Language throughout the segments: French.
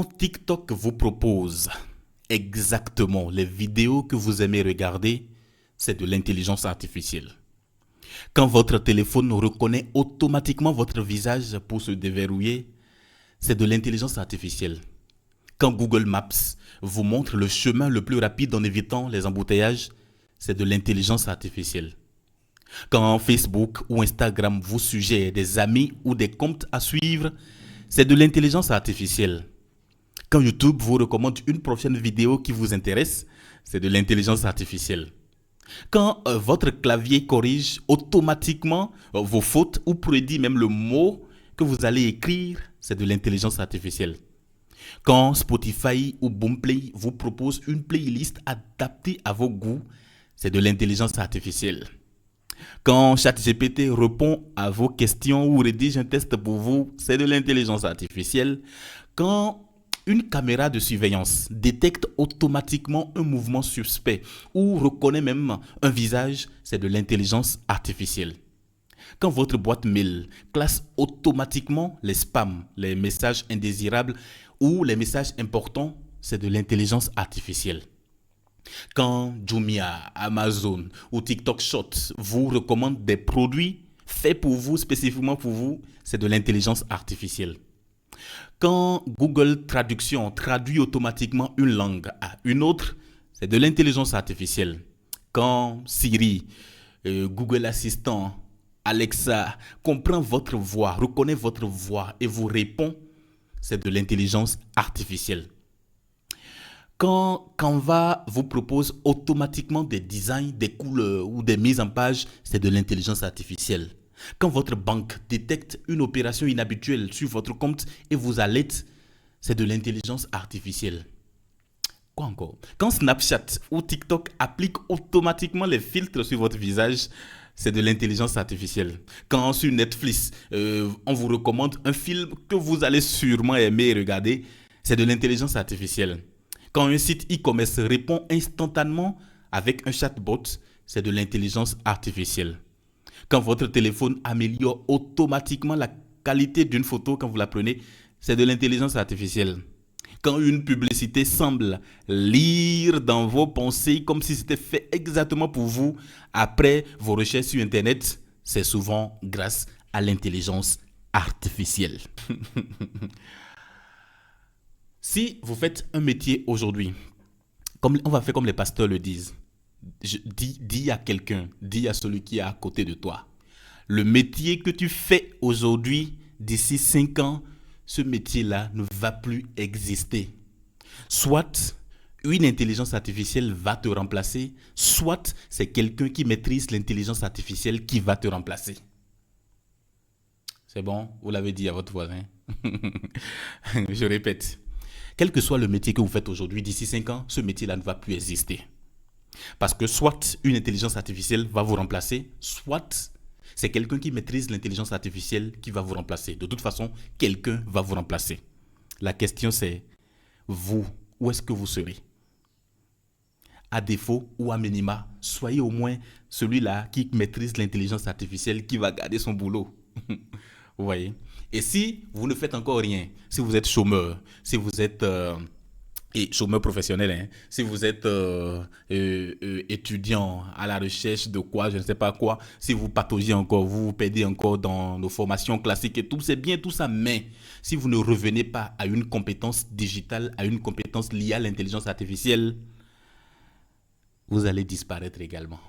Quand TikTok vous propose exactement les vidéos que vous aimez regarder, c'est de l'intelligence artificielle. Quand votre téléphone reconnaît automatiquement votre visage pour se déverrouiller, c'est de l'intelligence artificielle. Quand Google Maps vous montre le chemin le plus rapide en évitant les embouteillages, c'est de l'intelligence artificielle. Quand Facebook ou Instagram vous suggèrent des amis ou des comptes à suivre, c'est de l'intelligence artificielle. Quand YouTube vous recommande une prochaine vidéo qui vous intéresse, c'est de l'intelligence artificielle. Quand votre clavier corrige automatiquement vos fautes ou prédit même le mot que vous allez écrire, c'est de l'intelligence artificielle. Quand Spotify ou Boomplay vous propose une playlist adaptée à vos goûts, c'est de l'intelligence artificielle. Quand ChatGPT répond à vos questions ou rédige un test pour vous, c'est de l'intelligence artificielle. Quand une caméra de surveillance détecte automatiquement un mouvement suspect ou reconnaît même un visage, c'est de l'intelligence artificielle. Quand votre boîte mail classe automatiquement les spams, les messages indésirables ou les messages importants, c'est de l'intelligence artificielle. Quand Jumia, Amazon ou TikTok Shop vous recommandent des produits faits pour vous, spécifiquement pour vous, c'est de l'intelligence artificielle. Quand Google Traduction traduit automatiquement une langue à une autre, c'est de l'intelligence artificielle. Quand Siri, Google Assistant, Alexa comprend votre voix, reconnaît votre voix et vous répond, c'est de l'intelligence artificielle. Quand Canva vous propose automatiquement des designs, des couleurs ou des mises en page, c'est de l'intelligence artificielle. Quand votre banque détecte une opération inhabituelle sur votre compte et vous alerte, c'est de l'intelligence artificielle. Quoi encore? Quand Snapchat ou TikTok applique automatiquement les filtres sur votre visage, c'est de l'intelligence artificielle. Quand sur Netflix, on vous recommande un film que vous allez sûrement aimer regarder, c'est de l'intelligence artificielle. Quand un site e-commerce répond instantanément avec un chatbot, c'est de l'intelligence artificielle. Quand votre téléphone améliore automatiquement la qualité d'une photo quand vous la prenez, c'est de l'intelligence artificielle. Quand une publicité semble lire dans vos pensées comme si c'était fait exactement pour vous après vos recherches sur Internet, c'est souvent grâce à l'intelligence artificielle. Si vous faites un métier aujourd'hui, comme on va faire comme les pasteurs le disent, dis à quelqu'un, dis à celui qui est à côté de toi, le métier que tu fais aujourd'hui, d'ici 5 ans, ce métier-là ne va plus exister. Soit une intelligence artificielle va te remplacer, soit c'est quelqu'un qui maîtrise l'intelligence artificielle qui va te remplacer. C'est bon, vous l'avez dit à votre voisin. Je répète, quel que soit le métier que vous faites aujourd'hui, d'ici 5 ans, ce métier-là ne va plus exister. Parce que soit une intelligence artificielle va vous remplacer, soit c'est quelqu'un qui maîtrise l'intelligence artificielle qui va vous remplacer. De toute façon, quelqu'un va vous remplacer. La question c'est, vous, où est-ce que vous serez? À défaut ou à minima, soyez au moins celui-là qui maîtrise l'intelligence artificielle qui va garder son boulot. Vous voyez? Et si vous ne faites encore rien, si vous êtes chômeur, si vous êtes chômeur professionnel, hein, si vous êtes étudiant à la recherche de quoi, je ne sais pas quoi, si vous pataugez encore, vous vous perdez encore dans nos formations classiques et tout, c'est bien tout ça, mais si vous ne revenez pas à une compétence digitale, à une compétence liée à l'intelligence artificielle, vous allez disparaître également.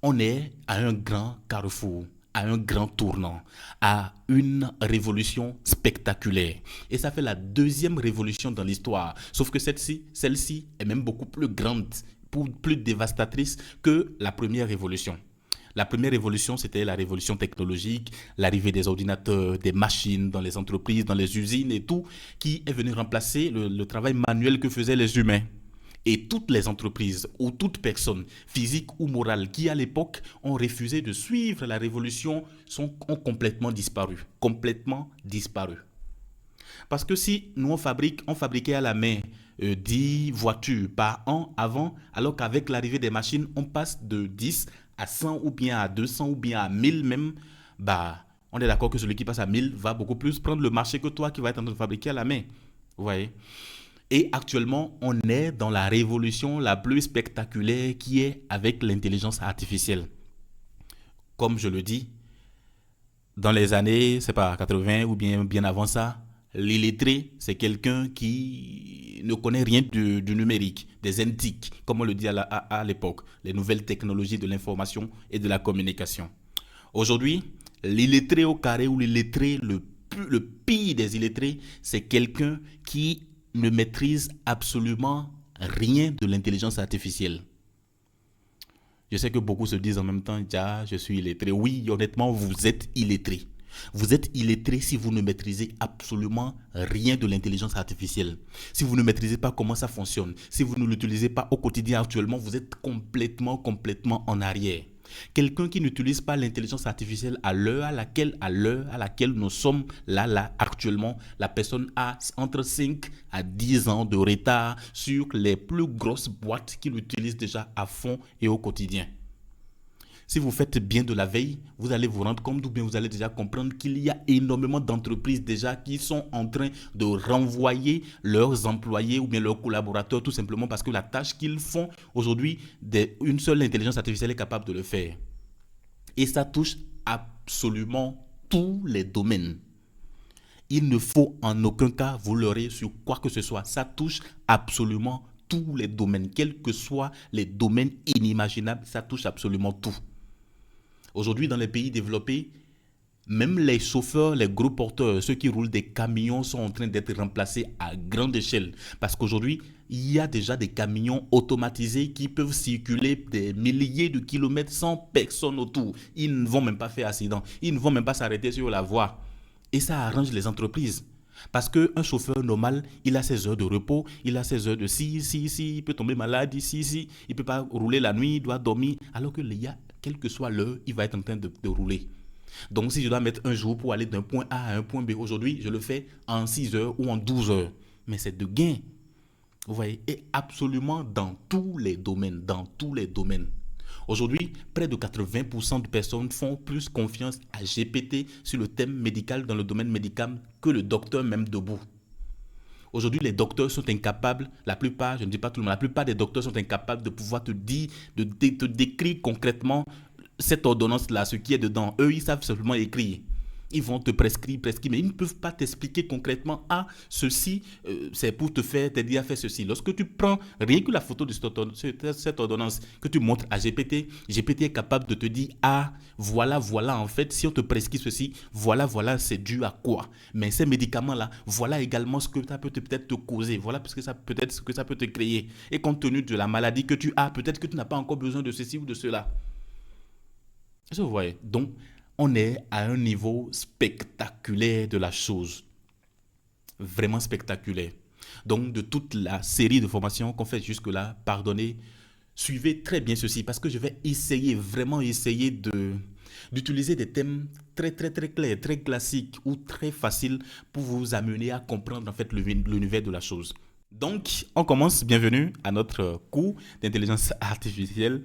On est à un grand carrefour, à un grand tournant, à une révolution spectaculaire. Et ça fait la deuxième révolution dans l'histoire. Sauf que celle-ci est même beaucoup plus grande, plus dévastatrice que la première révolution. La première révolution, c'était la révolution technologique, l'arrivée des ordinateurs, des machines dans les entreprises, dans les usines et tout, qui est venu remplacer le travail manuel que faisaient les humains. Et toutes les entreprises ou toute personne physique ou morale qui à l'époque ont refusé de suivre la révolution ont complètement disparu. Complètement disparu. Parce que si nous on fabriquait à la main 10 voitures par an avant, alors qu'avec l'arrivée des machines, on passe de 10 à 100 ou bien à 200 ou bien à 1000 même, bah On est d'accord que celui qui passe à 1000 va beaucoup plus prendre le marché que toi qui va être en train de fabriquer à la main. Vous voyez? Et actuellement, on est dans la révolution la plus spectaculaire qui est avec l'intelligence artificielle. Comme je le dis, dans les années, c'est pas 80 ou bien avant ça, l'illettré, c'est quelqu'un qui ne connaît rien du numérique, des antiques, comme on le dit à l'époque, les nouvelles technologies de l'information et de la communication. Aujourd'hui, l'illettré au carré ou l'illettré, le pire des illettrés, c'est quelqu'un qui ne maîtrise absolument rien de l'intelligence artificielle. Je sais que beaucoup se disent en même temps, ja, je suis illettré. Oui, honnêtement, vous êtes illettré. Vous êtes illettré si vous ne maîtrisez absolument rien de l'intelligence artificielle. Si vous ne maîtrisez pas comment ça fonctionne, si vous ne l'utilisez pas au quotidien actuellement, vous êtes complètement en arrière. Quelqu'un qui n'utilise pas l'intelligence artificielle à l'heure à laquelle nous sommes là actuellement, la personne a entre 5 à 10 ans de retard sur les plus grosses boîtes qui l'utilisent déjà à fond et au quotidien. Si vous faites bien de la veille, vous allez vous rendre compte ou bien vous allez déjà comprendre qu'il y a énormément d'entreprises déjà qui sont en train de renvoyer leurs employés ou bien leurs collaborateurs tout simplement parce que la tâche qu'ils font aujourd'hui, une seule intelligence artificielle est capable de le faire. Et ça touche absolument tous les domaines. Il ne faut en aucun cas vous leurrer sur quoi que ce soit. Ça touche absolument tous les domaines, quels que soient les domaines inimaginables, ça touche absolument tout. Aujourd'hui, dans les pays développés, même les chauffeurs, les gros porteurs, ceux qui roulent des camions sont en train d'être remplacés à grande échelle. Parce qu'aujourd'hui, il y a déjà des camions automatisés qui peuvent circuler des milliers de kilomètres sans personne autour. Ils ne vont même pas faire accident. Ils ne vont même pas s'arrêter sur la voie. Et ça arrange les entreprises. Parce qu'un chauffeur normal, il a ses heures de repos, il a ses heures de il peut tomber malade, il ne peut pas rouler la nuit, il doit dormir. Alors que l'IA, quelle que soit l'heure, il va être en train de rouler. Donc si je dois mettre un jour pour aller d'un point A à un point B, aujourd'hui, je le fais en 6 heures ou en 12 heures. Mais c'est de gain. Vous voyez, et absolument dans tous les domaines, Aujourd'hui, près de 80% de personnes font plus confiance à GPT sur le thème médical dans le domaine médical que le docteur même debout. Aujourd'hui, les docteurs sont incapables, la plupart, je ne dis pas tout le monde, la plupart des docteurs sont incapables de pouvoir te dire, de te décrire concrètement cette ordonnance-là, ce qui est dedans. Eux, ils savent simplement écrire. Ils vont te prescrire, mais ils ne peuvent pas t'expliquer concrètement, ah, ceci, c'est pour te faire, t'aider à faire ceci. Lorsque tu prends rien que la photo de cette ordonnance que tu montres à GPT, GPT est capable de te dire, ah, voilà, en fait, si on te prescrit ceci, voilà, c'est dû à quoi. Mais ces médicaments-là, voilà également ce que ça peut peut-être te causer, voilà parce que ça peut-être ce que ça peut te créer. Et compte tenu de la maladie que tu as, peut-être que tu n'as pas encore besoin de ceci ou de cela. Est-ce que vous voyez? Donc, on est à un niveau spectaculaire de la chose. Vraiment spectaculaire. Donc, de toute la série de formations qu'on fait jusque-là, pardonnez, suivez très bien ceci parce que je vais vraiment essayer d'utiliser des thèmes très clairs, très classiques ou très faciles pour vous amener à comprendre en fait l'univers de la chose. Donc, on commence. Bienvenue à notre cours d'intelligence artificielle.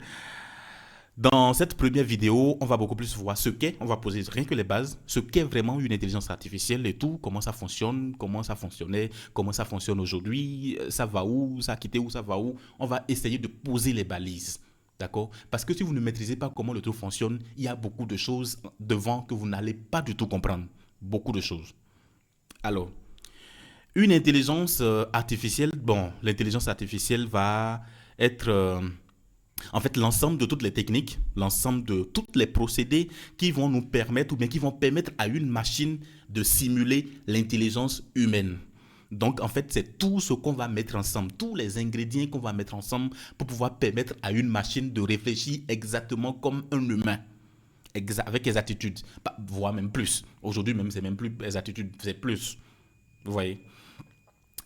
Dans cette première vidéo, on va beaucoup plus voir ce qu'est, on va poser rien que les bases, ce qu'est vraiment une intelligence artificielle et tout, comment ça fonctionne, comment ça fonctionnait, comment ça fonctionne aujourd'hui, ça va où, ça a quitté où, ça va où. On va essayer de poser les balises, d'accord? Parce que si vous ne maîtrisez pas comment le truc fonctionne, il y a beaucoup de choses devant que vous n'allez pas du tout comprendre. Beaucoup de choses. Alors, une intelligence artificielle, l'intelligence artificielle va être... en fait, l'ensemble de toutes les techniques, l'ensemble de tous les procédés qui vont nous permettre ou bien qui vont permettre à une machine de simuler l'intelligence humaine. Donc, en fait, c'est tout ce qu'on va mettre ensemble, tous les ingrédients qu'on va mettre ensemble pour pouvoir permettre à une machine de réfléchir exactement comme un humain, avec exactitude, voire même plus. Aujourd'hui, même, c'est même plus exactitude, c'est plus. Vous voyez?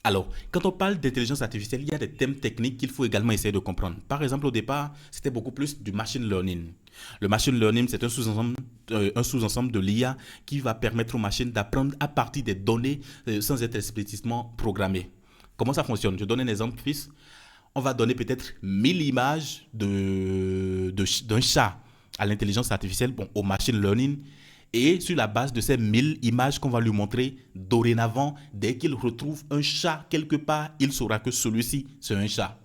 Alors, quand on parle d'intelligence artificielle, il y a des thèmes techniques qu'il faut également essayer de comprendre. Par exemple, au départ, c'était beaucoup plus du machine learning. Le machine learning, c'est un sous-ensemble de l'IA qui va permettre aux machines d'apprendre à partir des données sans être explicitement programmées. Comment ça fonctionne? Je donne un exemple, fils. On va donner peut-être 1000 images d'un chat à l'intelligence artificielle, au machine learning. Et sur la base de ces 1000 images qu'on va lui montrer, dorénavant, dès qu'il retrouve un chat quelque part, il saura que celui-ci, c'est un chat.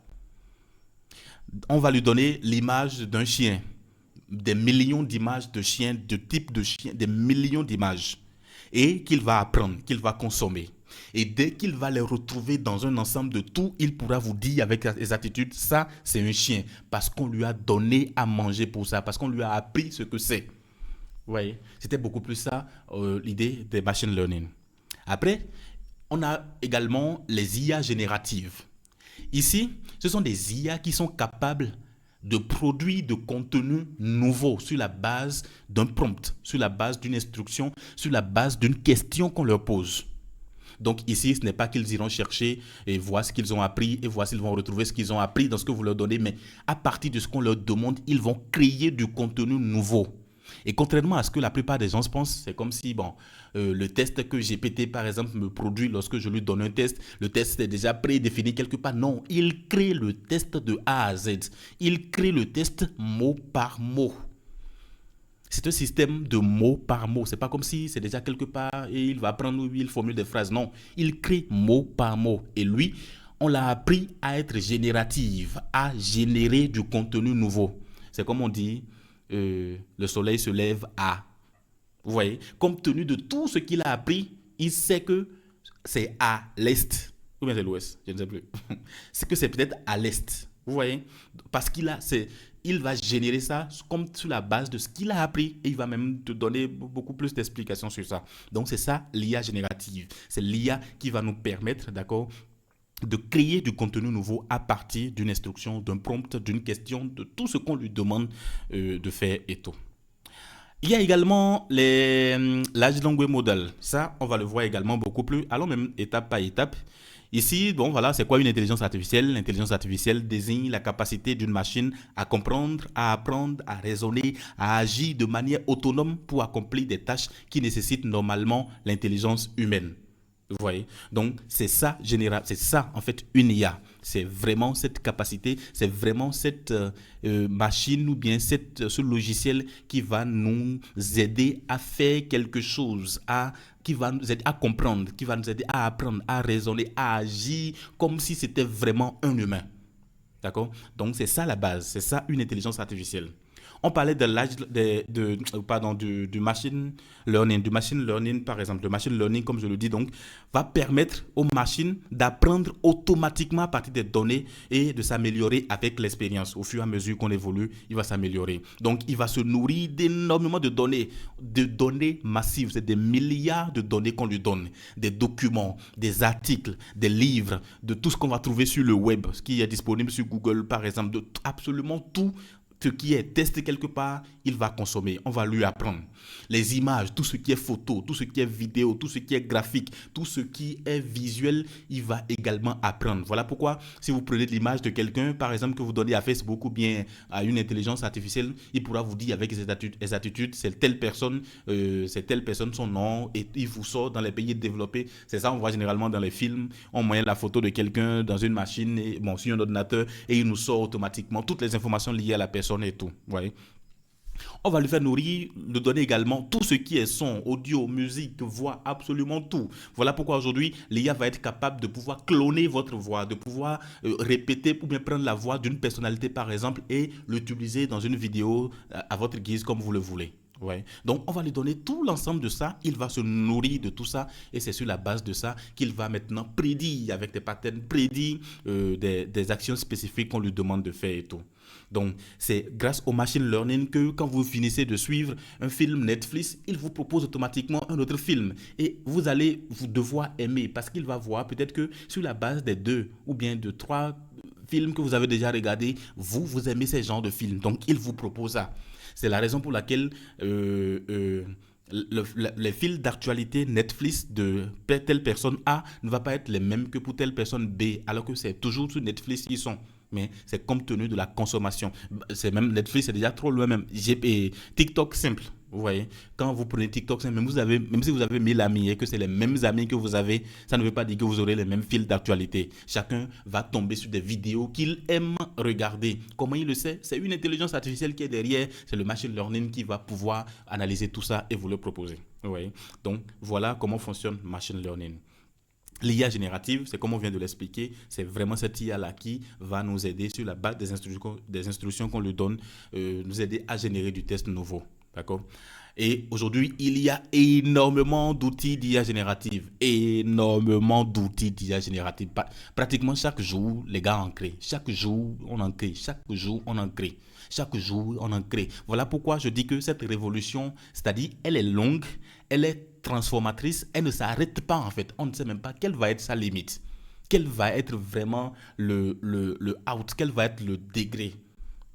On va lui donner l'image d'un chien, des millions d'images de chiens, de types de chiens, des millions d'images, et qu'il va apprendre, qu'il va consommer. Et dès qu'il va les retrouver dans un ensemble de tout, il pourra vous dire avec les attitudes, ça c'est un chien, parce qu'on lui a donné à manger pour ça, parce qu'on lui a appris ce que c'est. Vous voyez, c'était beaucoup plus ça, l'idée des machine learning. Après, on a également les IA génératives. Ici, ce sont des IA qui sont capables de produire de contenu nouveau sur la base d'un prompt, sur la base d'une instruction, sur la base d'une question qu'on leur pose. Donc ici, ce n'est pas qu'ils iront chercher et voir ce qu'ils ont appris et voir s'ils vont retrouver ce qu'ils ont appris dans ce que vous leur donnez, mais à partir de ce qu'on leur demande, ils vont créer du contenu nouveau. Et contrairement à ce que la plupart des gens pensent, c'est comme si le test que GPT, par exemple, me produit lorsque je lui donne un test, le test est déjà prédéfini quelque part. Non, il crée le test de A à Z. Il crée le test mot par mot. C'est un système de mot par mot. C'est pas comme si c'est déjà quelque part et il va prendre, il formule des phrases. Non, il crée mot par mot. Et lui, on l'a appris à être générative, à générer du contenu nouveau. C'est comme on dit, le soleil se lève à. Vous voyez, compte tenu de tout ce qu'il a appris, il sait que c'est à l'est. Ou bien c'est l'ouest, je ne sais plus. C'est que c'est peut-être à l'est. Vous voyez, parce il va générer ça comme sur la base de ce qu'il a appris et il va même te donner beaucoup plus d'explications sur ça. Donc c'est ça l'IA générative. C'est l'IA qui va nous permettre, d'accord, de créer du contenu nouveau à partir d'une instruction, d'un prompt, d'une question, de tout ce qu'on lui demande de faire et tout. Il y a également les large language models. Ça, on va le voir également beaucoup plus. Allons même étape par étape. Ici, bon voilà, c'est quoi une intelligence artificielle? L'intelligence artificielle désigne la capacité d'une machine à comprendre, à apprendre, à raisonner, à agir de manière autonome pour accomplir des tâches qui nécessitent normalement l'intelligence humaine. Vous voyez? Donc, c'est ça, c'est ça, en fait, une IA. C'est vraiment cette capacité, c'est vraiment cette machine ou bien ce logiciel qui va nous aider à faire quelque chose, qui va nous aider à comprendre, qui va nous aider à apprendre, à raisonner, à agir comme si c'était vraiment un humain. D'accord? Donc, c'est ça la base, c'est ça une intelligence artificielle. On parlait du machine learning. Du machine learning, par exemple. Le machine learning, comme je le dis, donc, va permettre aux machines d'apprendre automatiquement à partir des données et de s'améliorer avec l'expérience. Au fur et à mesure qu'on évolue, il va s'améliorer. Donc, il va se nourrir d'énormément de données massives. C'est des milliards de données qu'on lui donne. Des documents, des articles, des livres, de tout ce qu'on va trouver sur le web, ce qui est disponible sur Google, par exemple, de absolument tout ce qui est testé quelque part, il va consommer, on va lui apprendre. Les images, tout ce qui est photo, tout ce qui est vidéo, tout ce qui est graphique, tout ce qui est visuel, il va également apprendre. Voilà pourquoi, si vous prenez l'image de quelqu'un, par exemple, que vous donnez à Facebook ou bien à une intelligence artificielle, il pourra vous dire avec ses attitudes, c'est telle personne, son nom, et il vous sort dans les pays développés. C'est ça, on voit généralement dans les films, on moyen la photo de quelqu'un dans une machine, sur un ordinateur, et il nous sort automatiquement toutes les informations liées à la personne et tout. Vous voyez? On va lui faire nourrir, lui donner également tout ce qui est son, audio, musique, voix, absolument tout. Voilà pourquoi aujourd'hui, l'IA va être capable de pouvoir cloner votre voix, de pouvoir répéter ou bien prendre la voix d'une personnalité par exemple et l'utiliser dans une vidéo à votre guise comme vous le voulez. Ouais. Donc, on va lui donner tout l'ensemble de ça. Il va se nourrir de tout ça. Et c'est sur la base de ça qu'il va maintenant prédire avec des patterns, prédire des actions spécifiques qu'on lui demande de faire et tout. Donc, c'est grâce au machine learning que quand vous finissez de suivre un film Netflix, il vous propose automatiquement un autre film. Et vous allez vous devoir aimer parce qu'il va voir peut-être que sur la base des 2 ou bien de 3 films que vous avez déjà regardés, vous aimez ces genres de films. Donc, il vous propose ça. C'est la raison pour laquelle les fils d'actualité Netflix de telle personne A ne va pas être les mêmes que pour telle personne B, alors que c'est toujours sur Netflix qu'ils sont. Mais c'est compte tenu de la consommation. C'est même Netflix, c'est déjà trop loin même. TikTok, simple. Vous voyez, quand vous prenez TikTok, même si vous avez 1000 amis et que c'est les mêmes amis que vous avez, ça ne veut pas dire que vous aurez les mêmes fils d'actualité. Chacun va tomber sur des vidéos qu'il aime regarder. Comment il le sait? C'est une intelligence artificielle qui est derrière. C'est le machine learning qui va pouvoir analyser tout ça et vous le proposer. Vous voyez? Donc, voilà comment fonctionne machine learning. L'IA générative, c'est comme on vient de l'expliquer, c'est vraiment cette IA-là qui va nous aider sur la base des instructions qu'on lui donne, nous aider à générer du test nouveau. D'accord? Et aujourd'hui, il y a énormément d'outils d'IA générative. Énormément d'outils d'IA générative. Pratiquement chaque jour, les gars en créent. Chaque jour, on en crée. Chaque jour, on en crée. Chaque jour, on en crée. Voilà pourquoi je dis que cette révolution, c'est-à-dire, elle est longue, elle est transformatrice, elle ne s'arrête pas en fait. On ne sait même pas quelle va être sa limite. Quel va être vraiment le out, quel va être le degré.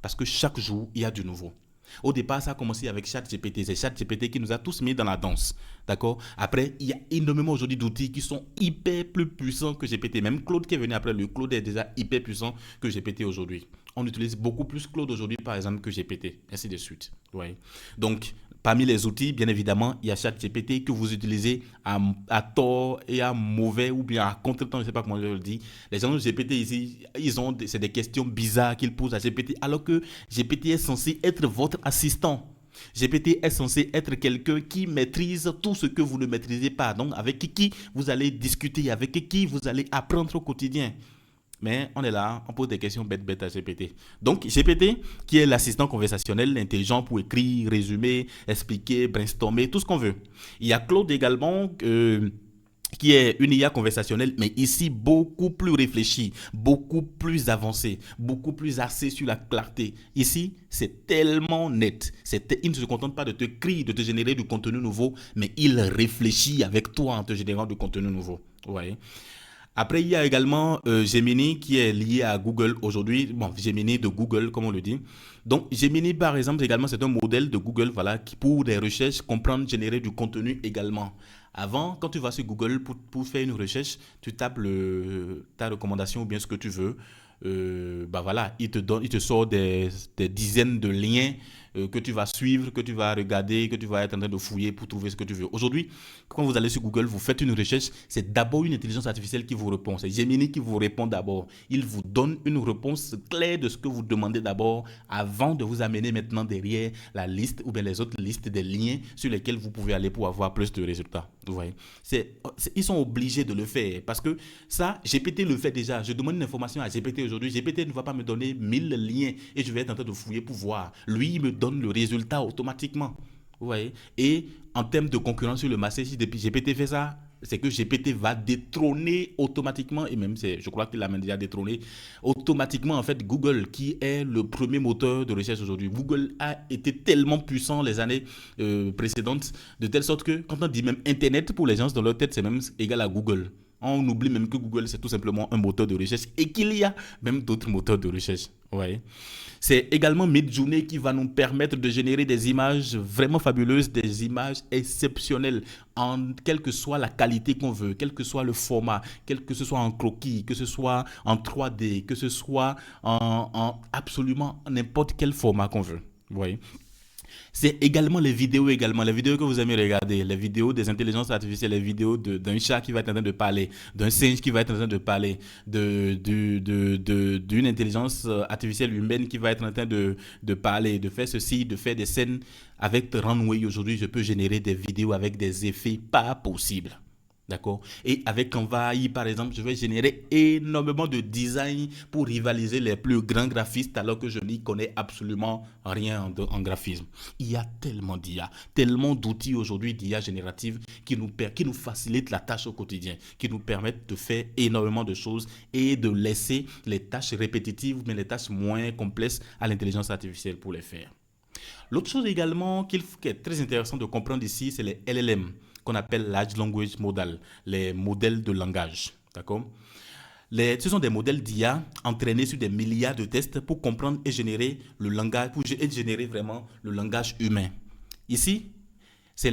Parce que chaque jour, il y a du nouveau. Au départ, ça a commencé avec ChatGPT. C'est ChatGPT qui nous a tous mis dans la danse. D'accord? Après, il y a énormément aujourd'hui d'outils qui sont hyper plus puissants que GPT. Même Claude qui est venu après, le Claude est déjà hyper puissant que GPT aujourd'hui. On utilise beaucoup plus Claude aujourd'hui, par exemple, que GPT. Ainsi de suite. Ouais. Donc, parmi les outils, bien évidemment, il y a ChatGPT que vous utilisez à tort et à mauvais ou bien à contre-temps, je ne sais pas comment je le dis. Les gens de GPT ici, c'est des questions bizarres qu'ils posent à GPT, alors que GPT est censé être votre assistant. GPT est censé être quelqu'un qui maîtrise tout ce que vous ne maîtrisez pas. Donc, avec qui vous allez discuter, avec qui vous allez apprendre au quotidien. Mais on est là, on pose des questions bêtes à GPT. Donc, GPT, qui est l'assistant conversationnel intelligent pour écrire, résumer, expliquer, brainstormer, tout ce qu'on veut. Il y a Claude également, qui est une IA conversationnelle, mais ici beaucoup plus réfléchie, beaucoup plus avancée, beaucoup plus axée sur la clarté. Ici, c'est tellement net. Il ne se contente pas de te crier, de te générer du contenu nouveau, mais il réfléchit avec toi en te générant du contenu nouveau. Ouais. Après, il y a également Gemini qui est lié à Google aujourd'hui. Bon, Gemini de Google, comme on le dit. Donc, Gemini, par exemple, également, c'est un modèle de Google, voilà, qui pour des recherches, comprendre, générer du contenu également. Avant, quand tu vas sur Google pour faire une recherche, tu tapes ta recommandation ou bien ce que tu veux. Bah voilà, il te sort des dizaines de liens que tu vas suivre, que tu vas regarder, que tu vas être en train de fouiller pour trouver ce que tu veux. Aujourd'hui, quand vous allez sur Google, vous faites une recherche, c'est d'abord une intelligence artificielle qui vous répond. C'est Gemini qui vous répond d'abord. Il vous donne une réponse claire de ce que vous demandez d'abord avant de vous amener maintenant derrière la liste ou bien les autres listes des liens sur lesquels vous pouvez aller pour avoir plus de résultats. Vous voyez, ils sont obligés de le faire parce que ça, GPT le fait déjà. Je demande une information à GPT aujourd'hui. GPT ne va pas me donner 1000 liens et je vais être en train de fouiller pour voir. Lui, il me donne le résultat automatiquement. Vous voyez? Et en termes de concurrence sur le marché, si depuis GPT fait ça, c'est que GPT va détrôner automatiquement, et même je crois qu'il l'a même déjà détrôné, automatiquement en fait Google, qui est le premier moteur de recherche aujourd'hui. Google a été tellement puissant les années précédentes, de telle sorte que quand on dit même Internet, pour les gens dans leur tête, c'est même égal à Google. On oublie même que Google, c'est tout simplement un moteur de recherche et qu'il y a même d'autres moteurs de recherche. Ouais. C'est également Midjourney qui va nous permettre de générer des images vraiment fabuleuses, des images exceptionnelles, quelle que soit la qualité qu'on veut, quel que soit le format, quel que ce soit en croquis, que ce soit en 3D, que ce soit en absolument n'importe quel format qu'on veut. Vous voyez? C'est également les vidéos que vous aimez regarder, les vidéos des intelligences artificielles, les vidéos d'un chat qui va être en train de parler, d'un singe qui va être en train de parler, d'une intelligence artificielle humaine qui va être en train de parler, de faire ceci, de faire des scènes. Avec Runway aujourd'hui, je peux générer des vidéos avec des effets pas possibles. D'accord? Et avec Canva AI, par exemple, je vais générer énormément de design pour rivaliser les plus grands graphistes alors que je n'y connais absolument rien en graphisme. Il y a tellement d'IA, tellement d'outils aujourd'hui d'IA générative qui nous facilitent la tâche au quotidien, qui nous permettent de faire énormément de choses et de laisser les tâches répétitives, mais les tâches moins complexes à l'intelligence artificielle pour les faire. L'autre chose également qui est très intéressant de comprendre ici, c'est les LLM qu'on appelle Large Language Model, les modèles de langage. D'accord? Ce sont des modèles d'IA entraînés sur des milliards de tests pour comprendre et générer le langage, pour générer vraiment le langage humain. Ici, c'est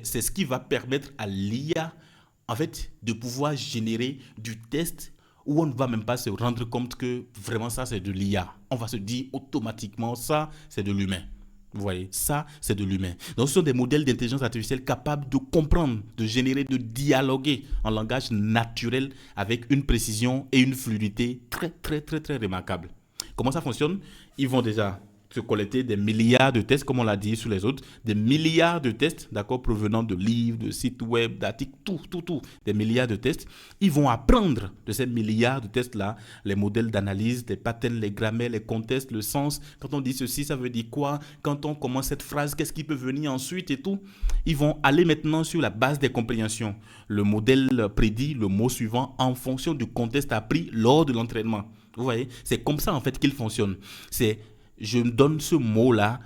ce qui va permettre à l'IA en fait, de pouvoir générer du test où on ne va même pas se rendre compte que vraiment ça c'est de l'IA. On va se dire automatiquement ça c'est de l'humain. Vous voyez, ça, c'est de l'humain. Donc, ce sont des modèles d'intelligence artificielle capables de comprendre, de générer, de dialoguer en langage naturel avec une précision et une fluidité très, très, très, très remarquables. Comment ça fonctionne? Ils vont déjà se collecter des milliards de tests, comme on l'a dit sur les autres, des milliards de tests, d'accord, provenant de livres, de sites web, d'articles, tout, des milliards de tests. Ils vont apprendre de ces milliards de tests-là, les modèles d'analyse, les patterns, les grammaires, les contextes, le sens. Quand on dit ceci, ça veut dire quoi? Quand on commence cette phrase, qu'est-ce qui peut venir ensuite et tout? Ils vont aller maintenant sur la base des compréhensions. Le modèle prédit le mot suivant en fonction du contexte appris lors de l'entraînement. Vous voyez, c'est comme ça en fait qu'il fonctionne. C'est je me donne ce mot-là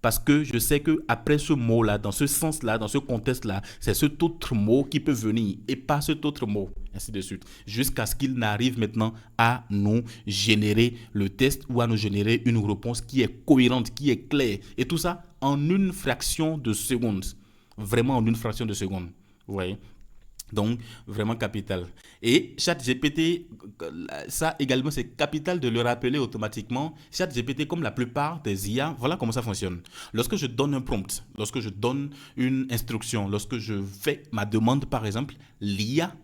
parce que je sais que après ce mot-là, dans ce sens-là, dans ce contexte-là, c'est cet autre mot qui peut venir et pas cet autre mot, ainsi de suite, jusqu'à ce qu'il n'arrive maintenant à nous générer le test ou à nous générer une réponse qui est cohérente, qui est claire. Et tout ça en une fraction de seconde. Vraiment en une fraction de seconde. Vous voyez? Donc, vraiment capital. Et ChatGPT, ça également, c'est capital de le rappeler automatiquement. ChatGPT, comme la plupart des IA, voilà comment ça fonctionne. Lorsque je donne un prompt, lorsque je donne une instruction, lorsque je fais ma demande, par exemple, l'IA,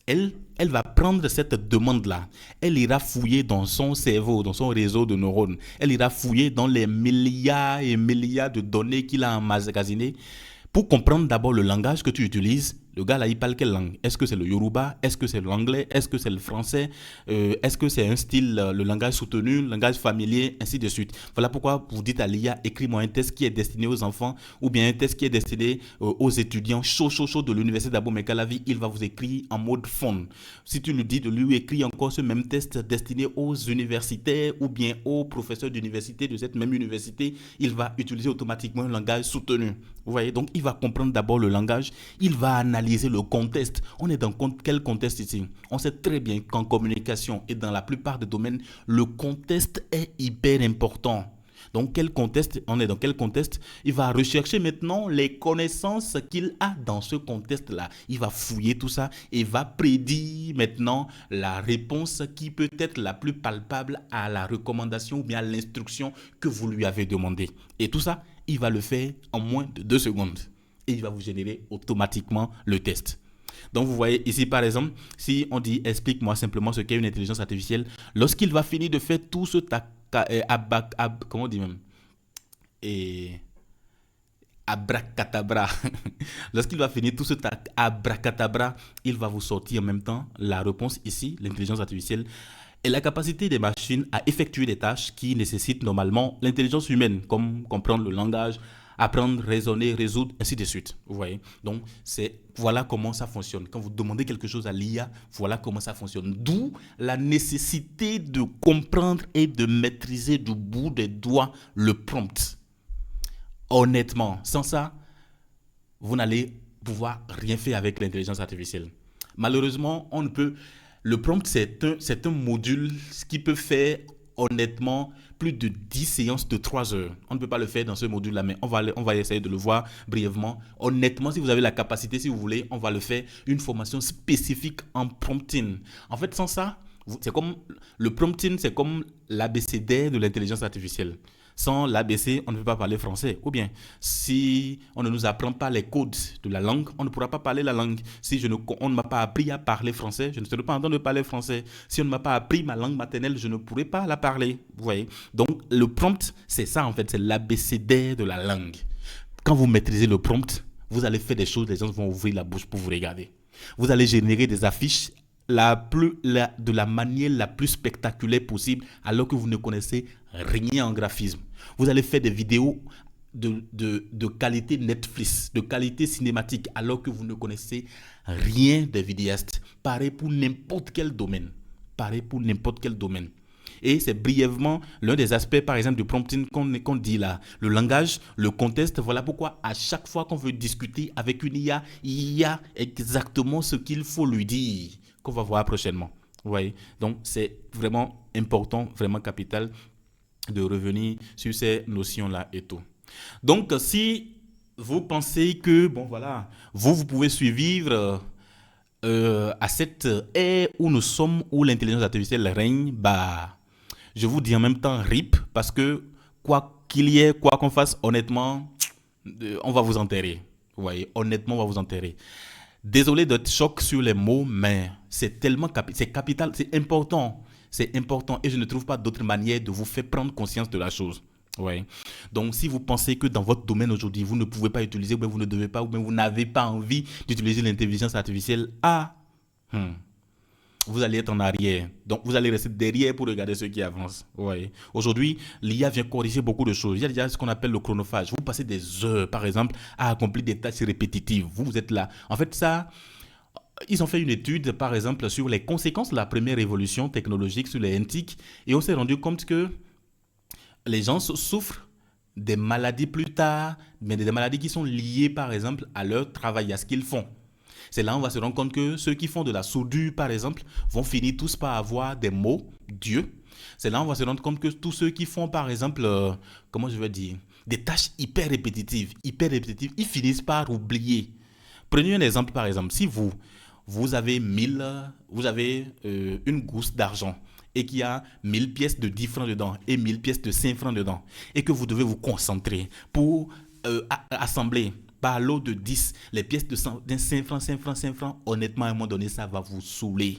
elle va prendre cette demande-là. Elle ira fouiller dans son cerveau, dans son réseau de neurones. Elle ira fouiller dans les milliards et milliards de données qu'il a emmagasinées pour comprendre d'abord le langage que tu utilises. Le gars là, il parle quelle langue? Est-ce que c'est le Yoruba? Est-ce que c'est l'anglais? Est-ce que c'est le français? Est-ce que c'est un style, le langage soutenu, le langage familier, ainsi de suite. Voilà pourquoi vous dites à l'IA, écris-moi un test qui est destiné aux enfants ou bien un test qui est destiné aux étudiants chaud de l'université d'Abomey-Calavi. Il va vous écrire en mode fond. Si tu lui dis de lui écrire encore ce même test destiné aux universitaires ou bien aux professeurs d'université de cette même université, il va utiliser automatiquement un langage soutenu. Vous voyez, donc il va comprendre d'abord le langage, il va analyser le contexte. On est dans quel contexte ici? On sait très bien qu'en communication et dans la plupart des domaines, le contexte est hyper important. Donc, quel contexte, on est dans quel contexte? Il va rechercher maintenant les connaissances qu'il a dans ce contexte-là. Il va fouiller tout ça et va prédire maintenant la réponse qui peut être la plus palpable à la recommandation ou bien à l'instruction que vous lui avez demandé. Et tout ça, il va le faire en moins de 2 secondes. Et il va vous générer automatiquement le test. Donc, vous voyez ici, par exemple, si on dit explique-moi simplement ce qu'est une intelligence artificielle, lorsqu'il va finir de faire tout ce comment on dit même et abracadabra. Lorsqu'il va finir tout ce abracadabra, il va vous sortir en même temps la réponse ici, l'intelligence artificielle, et la capacité des machines à effectuer des tâches qui nécessitent normalement l'intelligence humaine, comme comprendre le langage, apprendre, raisonner, résoudre, ainsi de suite. Vous voyez? Donc, voilà comment ça fonctionne. Quand vous demandez quelque chose à l'IA, voilà comment ça fonctionne. D'où la nécessité de comprendre et de maîtriser du bout des doigts le prompt. Honnêtement, sans ça, vous n'allez pouvoir rien faire avec l'intelligence artificielle. Malheureusement, on ne peut. Le prompt, c'est un module qui peut faire honnêtement plus de 10 séances de 3 heures. On ne peut pas le faire dans ce module-là, mais on va essayer de le voir brièvement. Honnêtement, si vous avez la capacité, si vous voulez, on va le faire une formation spécifique en prompting. En fait, sans ça, c'est comme le prompting, c'est comme l'ABCD de l'intelligence artificielle. Sans l'ABC, on ne peut pas parler français. Ou bien, si on ne nous apprend pas les codes de la langue, on ne pourra pas parler la langue. Si on ne m'a pas appris à parler français, je ne serai pas en train de parler français. Si on ne m'a pas appris ma langue maternelle, je ne pourrai pas la parler. Vous voyez? Donc, le prompt, c'est ça en fait, c'est l'ABCD de la langue. Quand vous maîtrisez le prompt, vous allez faire des choses, les gens vont ouvrir la bouche pour vous regarder. Vous allez générer des affiches de la manière la plus spectaculaire possible alors que vous ne connaissez rien en graphisme. Vous allez faire des vidéos de qualité Netflix, de qualité cinématique alors que vous ne connaissez rien des vidéastes. Pareil pour n'importe quel domaine. Pareil pour n'importe quel domaine. Et c'est brièvement l'un des aspects, par exemple, du prompting qu'on dit là. Le langage, le contexte, voilà pourquoi à chaque fois qu'on veut discuter avec une IA, il y a exactement ce qu'il faut lui dire, qu'on va voir prochainement. Vous voyez? Donc, c'est vraiment important, vraiment capital de revenir sur ces notions-là et tout. Donc, si vous pensez que, bon voilà, vous pouvez survivre à cette ère où nous sommes, où l'intelligence artificielle règne, bah, je vous dis en même temps RIP, parce que qu'il y ait quoi qu'on fasse, honnêtement, on va vous enterrer. Vous voyez, honnêtement, on va vous enterrer. Désolé de te choc sur les mots, mais c'est tellement c'est capital, c'est important. C'est important et je ne trouve pas d'autre manière de vous faire prendre conscience de la chose. Ouais. Donc, si vous pensez que dans votre domaine aujourd'hui, vous ne pouvez pas utiliser, ou bien vous ne devez pas, ou bien vous n'avez pas envie d'utiliser l'intelligence artificielle, vous allez être en arrière. Donc, vous allez rester derrière pour regarder ceux qui avancent. Ouais. Aujourd'hui, l'IA vient corriger beaucoup de choses. Il y a déjà ce qu'on appelle le chronophage. Vous passez des heures, par exemple, à accomplir des tâches répétitives. Vous êtes là. En fait, ça, ils ont fait une étude, par exemple, sur les conséquences de la première révolution technologique sur les antiques. Et on s'est rendu compte que les gens souffrent des maladies plus tard, mais des maladies qui sont liées, par exemple, à leur travail, à ce qu'ils font. C'est là où on va se rendre compte que ceux qui font de la soudure, par exemple, vont finir tous par avoir des maux d'yeux. C'est là où on va se rendre compte que tous ceux qui font, par exemple, comment je vais dire, des tâches hyper répétitives, ils finissent par oublier. Prenez un exemple, par exemple, si vous avez une gousse d'argent et qu'il y a 1000 pièces de 10 francs dedans et 1000 pièces de 5 francs dedans et que vous devez vous concentrer pour assembler par lot de 10 les pièces de 5 francs, 5 francs, 5 francs, honnêtement, à un moment donné, ça va vous saouler.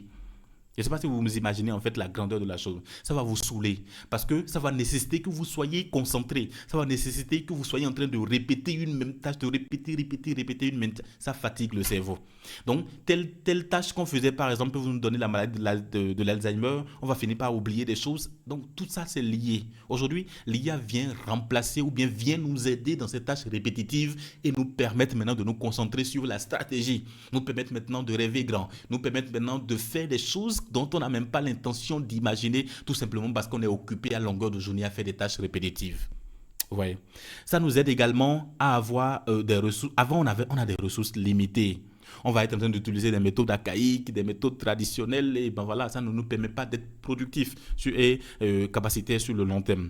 Je ne sais pas si vous vous imaginez en fait la grandeur de la chose. Ça va vous saouler parce que ça va nécessiter que vous soyez concentré. Ça va nécessiter que vous soyez en train de répéter une même tâche, de répéter une même tâche. Ça fatigue le cerveau. Donc, telle tâche qu'on faisait par exemple, vous nous donnez la maladie de l'Alzheimer, on va finir par oublier des choses. Donc, tout ça c'est lié. Aujourd'hui, l'IA vient remplacer ou bien vient nous aider dans ces tâches répétitives et nous permettre maintenant de nous concentrer sur la stratégie. Nous permettre maintenant de rêver grand. Nous permettre maintenant de faire des choses dont on n'a même pas l'intention d'imaginer, tout simplement parce qu'on est occupé à longueur de journée à faire des tâches répétitives. Ouais. Ça nous aide également à avoir des ressources. Avant, on a des ressources limitées. On va être en train d'utiliser des méthodes archaïques, des méthodes traditionnelles, et ben voilà, ça ne nous permet pas d'être productifs et capacitaires sur le long terme.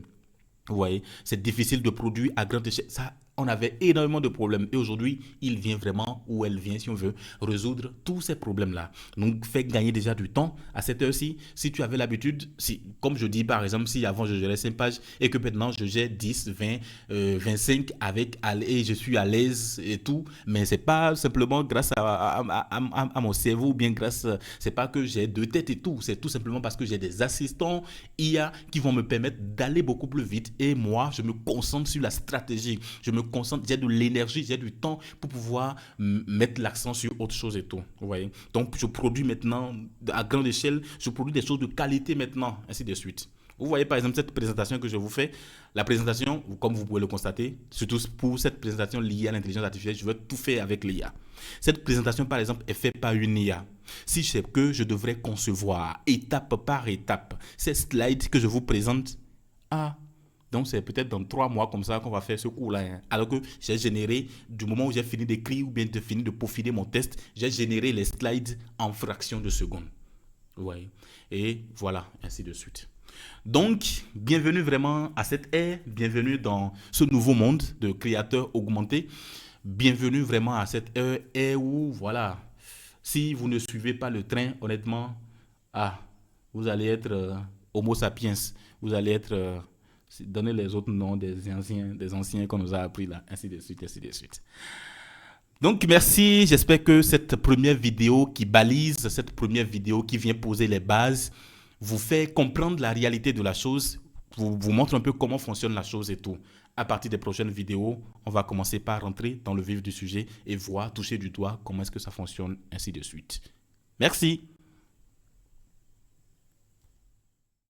Vous voyez, c'est difficile de produire à grande échelle. Ça, on avait énormément de problèmes. Et aujourd'hui, il vient vraiment, ou elle vient, si on veut, résoudre tous ces problèmes-là. Donc, fait gagner déjà du temps à cette heure-ci. Si tu avais l'habitude, si, comme je dis par exemple, si avant je gérais 5 pages et que maintenant je gère 10, 20, 25 et je suis à l'aise et tout, mais c'est pas simplement grâce à mon cerveau ou bien grâce, c'est pas que j'ai deux têtes et tout, c'est tout simplement parce que j'ai des assistants IA qui vont me permettre d'aller beaucoup plus vite et moi, je me concentre sur la stratégie, je me concentre, j'ai de l'énergie, j'ai du temps pour pouvoir mettre l'accent sur autre chose et tout. Vous voyez? Donc, je produis maintenant à grande échelle, je produis des choses de qualité maintenant, ainsi de suite. Vous voyez par exemple cette présentation que je vous fais. La présentation, comme vous pouvez le constater, surtout pour cette présentation liée à l'intelligence artificielle, je veux tout faire avec l'IA. Cette présentation par exemple est faite par une IA. Si c'est que je devrais concevoir étape par étape ces slides que je vous présente, donc c'est peut-être dans 3 mois comme ça qu'on va faire ce cours-là. Hein. Alors que j'ai généré, du moment où j'ai fini d'écrire ou bien de fini de peaufiner mon test, j'ai généré les slides en fraction de seconde. Ouais. Et voilà, ainsi de suite. Donc, bienvenue vraiment à cette ère, bienvenue dans ce nouveau monde de créateurs augmentés. Bienvenue vraiment à cette ère où, voilà, si vous ne suivez pas le train, honnêtement, vous allez être Homo sapiens, vous allez être... donner les autres noms des anciens qu'on nous a appris là, ainsi de suite, ainsi de suite. Donc merci, j'espère que cette première vidéo qui balise, cette première vidéo qui vient poser les bases, vous fait comprendre la réalité de la chose, vous montre un peu comment fonctionne la chose et tout. À partir des prochaines vidéos, on va commencer par rentrer dans le vif du sujet et voir, toucher du doigt comment est-ce que ça fonctionne, ainsi de suite. Merci.